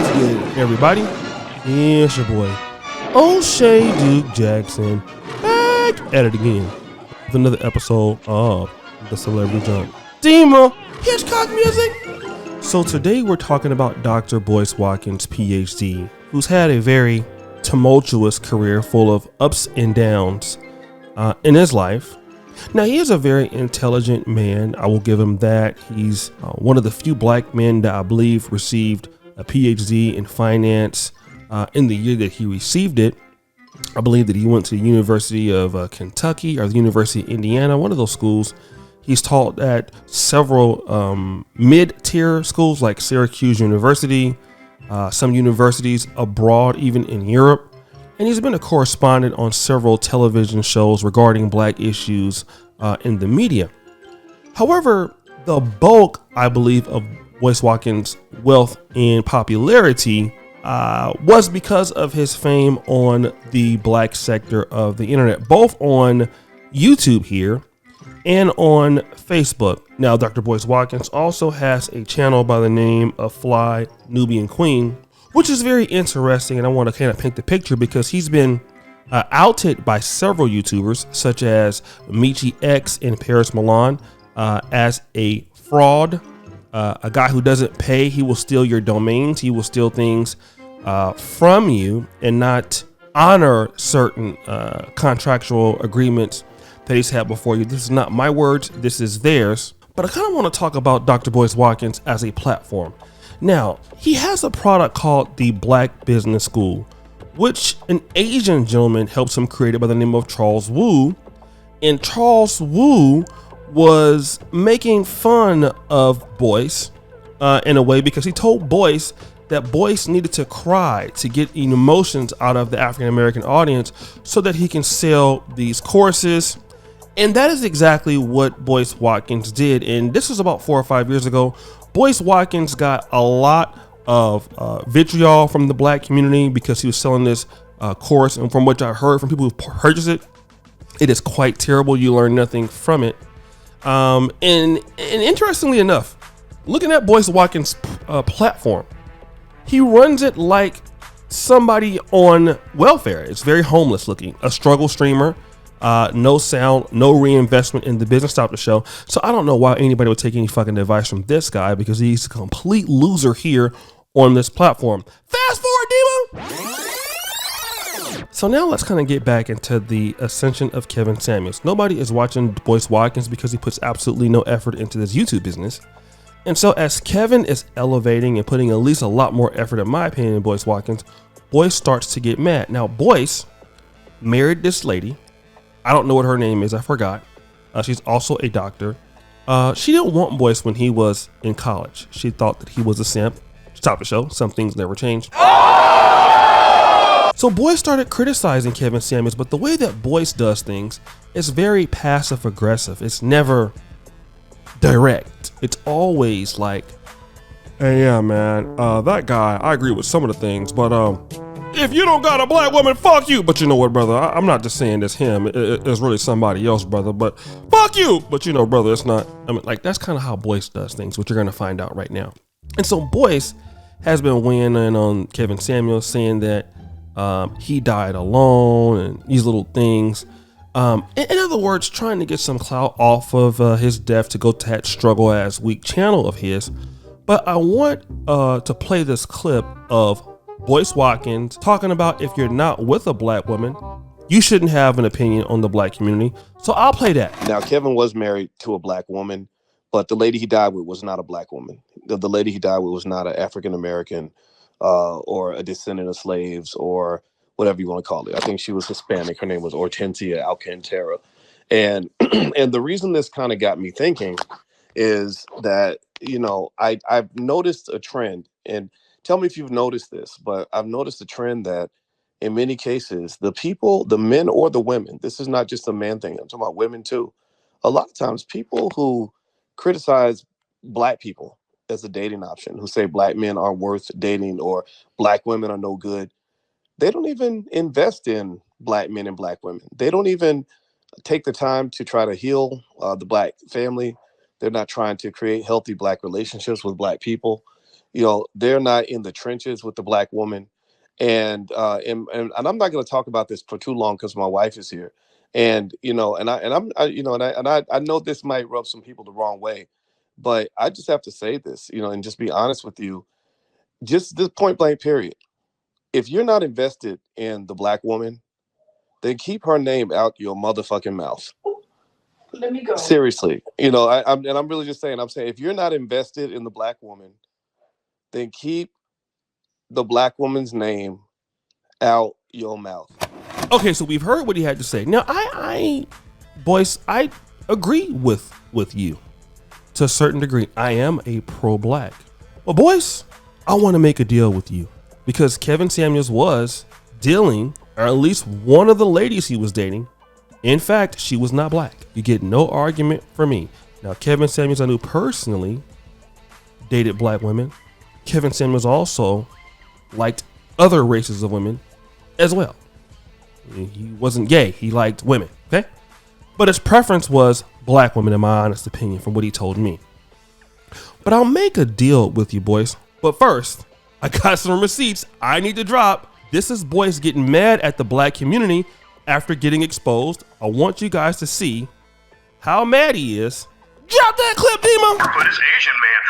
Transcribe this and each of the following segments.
What's good, everybody? It's your boy, O'Shea Duke Jackson, back at it again with another episode of The Celebrity Junk. Dima Hitchcock music! So today we're talking about Dr. Boyce Watkins, PhD, who's had a very tumultuous career full of ups and downs in his life. Now, he is a very intelligent man. I will give him that. He's one of the few black men that I believe received a PhD in finance in the year that he received it. I believe that he went to the University of Kentucky or the University of Indiana, one of those schools. He's taught at several mid-tier schools like Syracuse University, some universities abroad, even in Europe. And he's been a correspondent on several television shows regarding black issues in the media. However, the bulk, I believe, of Boyce Watkins' wealth and popularity was because of his fame on the black sector of the internet, both on YouTube here and on Facebook. Now, Dr. Boyce Watkins also has a channel by the name of Fly Nubian Queen, which is very interesting, and I want to kind of paint the picture because he's been outed by several YouTubers such as Michi X and Paris Milan as a fraud, a guy who doesn't pay. He will steal your domains. He will steal things from you and not honor certain contractual agreements that he's had before you. This is not my words. This is theirs. But I kind of want to talk about Dr. Boyce Watkins as a platform. Now, he has a product called the Black Business School, which an Asian gentleman helps him create by the name of Charles Wu. And Charles Wu was making fun of Boyce in a way because he told Boyce that Boyce needed to cry to get emotions out of the African American audience so that he can sell these courses. And that is exactly what Boyce Watkins did. And this was about 4 or 5 years ago. Boyce Watkins got a lot of vitriol from the black community because he was selling this course. And from what I heard from people who purchased it, it is quite terrible. You learn nothing from it. And interestingly enough, looking at Boyce Watkins' platform, he runs it like somebody on welfare. It's very homeless looking, a struggle streamer. No sound, no reinvestment in the business. Stop the show. So I don't know why anybody would take any fucking advice from this guy because he's a complete loser here on this platform. Fast forward, Demo. So now let's kind of get back into the ascension of Kevin Samuels. Nobody is watching Boyce Watkins because he puts absolutely no effort into this YouTube business. And so as Kevin is elevating and putting at least a lot more effort, in my opinion, in Boyce Watkins, Boyce starts to get mad. Now, Boyce married this lady. I don't know what her name is. I forgot. She's also a doctor. She didn't want Boyce when he was in college. She thought that he was a simp. Stop the show. Some things never change. So Boyce started criticizing Kevin Samuels, but the way that Boyce does things is very passive aggressive. It's never direct. It's always like, hey, yeah, man, that guy, I agree with some of the things, but if you don't got a black woman, fuck you. But you know what, brother? I'm not just saying it's him. It's really somebody else, brother. But fuck you. But you know, brother, it's not. I mean, like, that's kind of how Boyce does things, which you're going to find out right now. And so Boyce has been weighing in on Kevin Samuels, saying that he died alone and these little things. In other words, trying to get some clout off of his death to go to that struggle ass weak channel of his. But I want to play this clip of Boyce Watkins talking about if you're not with a black woman, you shouldn't have an opinion on the black community. So I'll play that. Now, Kevin was married to a black woman, but the lady he died with was not a black woman. The lady he died with was not an African American or a descendant of slaves or whatever you want to call it. I think she was Hispanic. Her name was Hortensia Alcantara. And and the reason this kind of got me thinking is that, you know, I've noticed a trend, and tell me if you've noticed this, but I've noticed a trend that in many cases, the people, the men or the women, this is not just a man thing, I'm talking about women too. A lot of times people who criticize black people as a dating option, who say black men aren't worth dating or black women are no good, they don't even invest in black men and black women. They don't even take the time to try to heal the black family. They're not trying to create healthy black relationships with black people. they're not in the trenches with the black woman. And I'm not going to talk about this for too long because my wife is here. And I know this might rub some people the wrong way, but I just have to say this, and just be honest with you, just this point blank period. If you're not invested in the black woman, then keep her name out your motherfucking mouth. Let me go. Seriously, I'm really just saying. I'm saying if you're not invested in the black woman, then keep the black woman's name out your mouth. Okay, so we've heard what he had to say. Now, boys, I agree with you to a certain degree. I am a pro-black. Well, boys, I want to make a deal with you because Kevin Samuels was dealing, or at least one of the ladies he was dating. In fact, she was not black. You get no argument from me. Now, Kevin Samuels, I knew personally, dated black women. Kevin Samuels also liked other races of women as well. He wasn't gay. He liked women, okay? But his preference was black women, in my honest opinion, from what he told me. But I'll make a deal with you, boys. But first, I got some receipts I need to drop. This is boys getting mad at the black community after getting exposed. I want you guys to see how mad he is. Drop that clip, Demo. For this Asian man,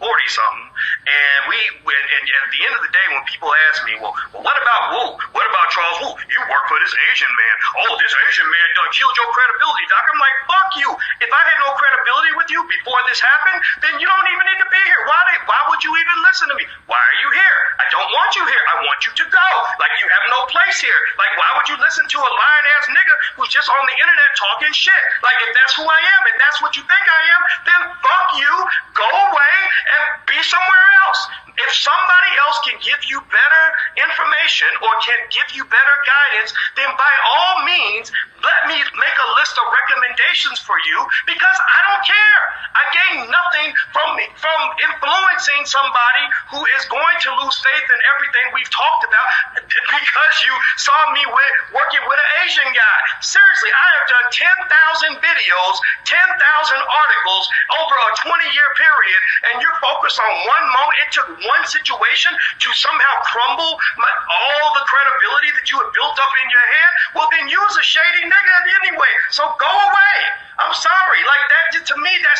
40-something. And at the end of the day, when people ask me, well, what about Wu? What about Charles Wu? You work for this Asian man. Oh, this Asian man done killed your credibility, Doc. I'm like, fuck you. If I had no credibility with you before this happened, then you don't even need to be here. Why would you even listen to me? Why are you here? I don't want you here. I want you to go. Like, you have no place here. Like, why would you listen to a lying-ass nigga who's just on the internet talking shit? Like, if that's who I am, if that's what you think I am, then fuck you, go away, and be somewhere else. If somebody else can give you better information or can give you better guidance, then by all means, let me make a list of recommendations for you, because I don't care. I gain nothing from influencing somebody who is going to lose faith in everything we've talked about because you saw me working with an Asian guy. Seriously, I have done 10,000 videos, 10,000 articles over a 20-year period, and you're focused on one moment. It took one situation to somehow crumble all the credibility that you had built up in your head. Well, then you was a shady nigga anyway, so go away. I'm sorry. Like, that, to me, that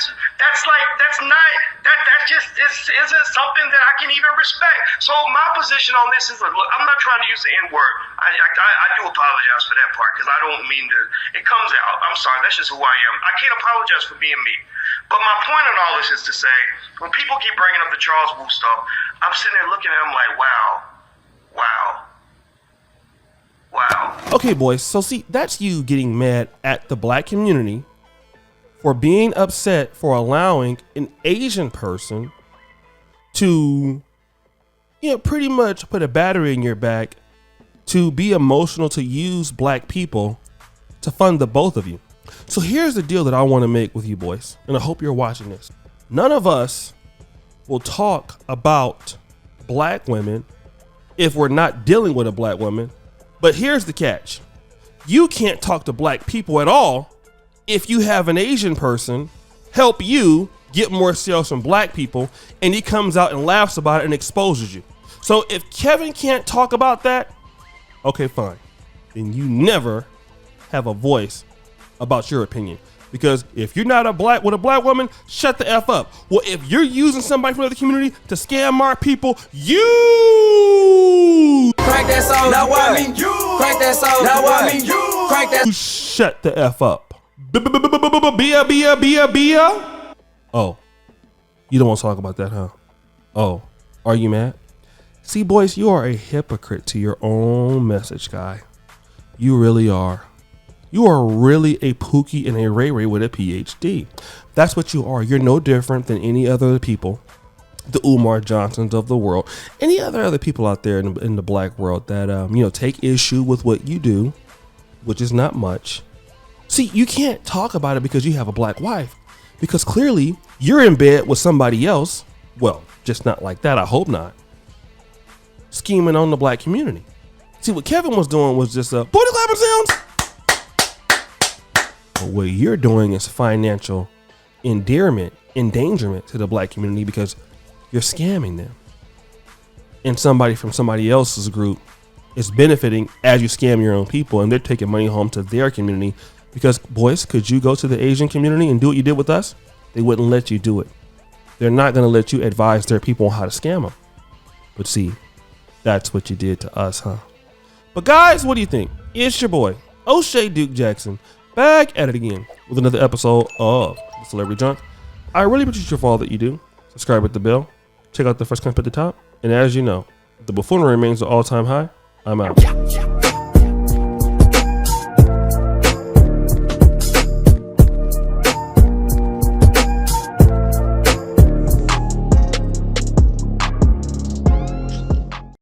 just isn't something that I can even respect. So my position on this is, look, I'm not trying to use the N-word. I do apologize for that part, because I don't mean to. It comes out. I'm sorry. That's just who I am. I can't apologize for being me. But my point in all this is to say, when people keep bringing up the Charles Wu stuff, I'm sitting there looking at them like, wow. Okay, boys, so see, that's you getting mad at the black community for being upset for allowing an Asian person to, pretty much put a battery in your back, to be emotional, to use black people to fund the both of you. So here's the deal that I want to make with you boys, and I hope you're watching this. None of us will talk about black women if we're not dealing with a black woman. But here's the catch. You can't talk to black people at all if you have an Asian person help you get more sales from black people, and he comes out and laughs about it and exposes you. So if Kevin can't talk about that, okay, fine. Then you never have a voice about your opinion. Because if you're not with a black woman, shut the F up. Well, if you're using somebody from another community to scam our people, you Crack that song, now what? Crack that song, now what? Crack that. Shut the F up. Bia. Oh, you don't want to talk about that, huh? Oh, are you mad? See, boys, you are a hypocrite to your own message, guy. You really are. You are really a Pookie and a Ray Ray with a PhD. That's what you are. You're no different than any other people, the Umar Johnsons of the world, any other people out there in the black world that, take issue with what you do, which is not much. See, you can't talk about it because you have a black wife, because clearly you're in bed with somebody else. Well, just not like that. I hope not. Scheming on the black community. See, what Kevin was doing was just booty clapping sounds. But what you're doing is financial endangerment to the black community, because you're scamming them. And somebody from somebody else's group is benefiting as you scam your own people, and they're taking money home to their community. Because, boys, could you go to the Asian community and do what you did with us? They wouldn't let you do it. They're not going to let you advise their people on how to scam them. But see, that's what you did to us, huh? But guys, what do you think? It's your boy, O'Shea Duke Jackson, back at it again with another episode of The Celebrity Junk. I really appreciate for all that you do. Subscribe with the bell. Check out the first comment at the top. And as you know, the buffoonery remains an all-time high. I'm out.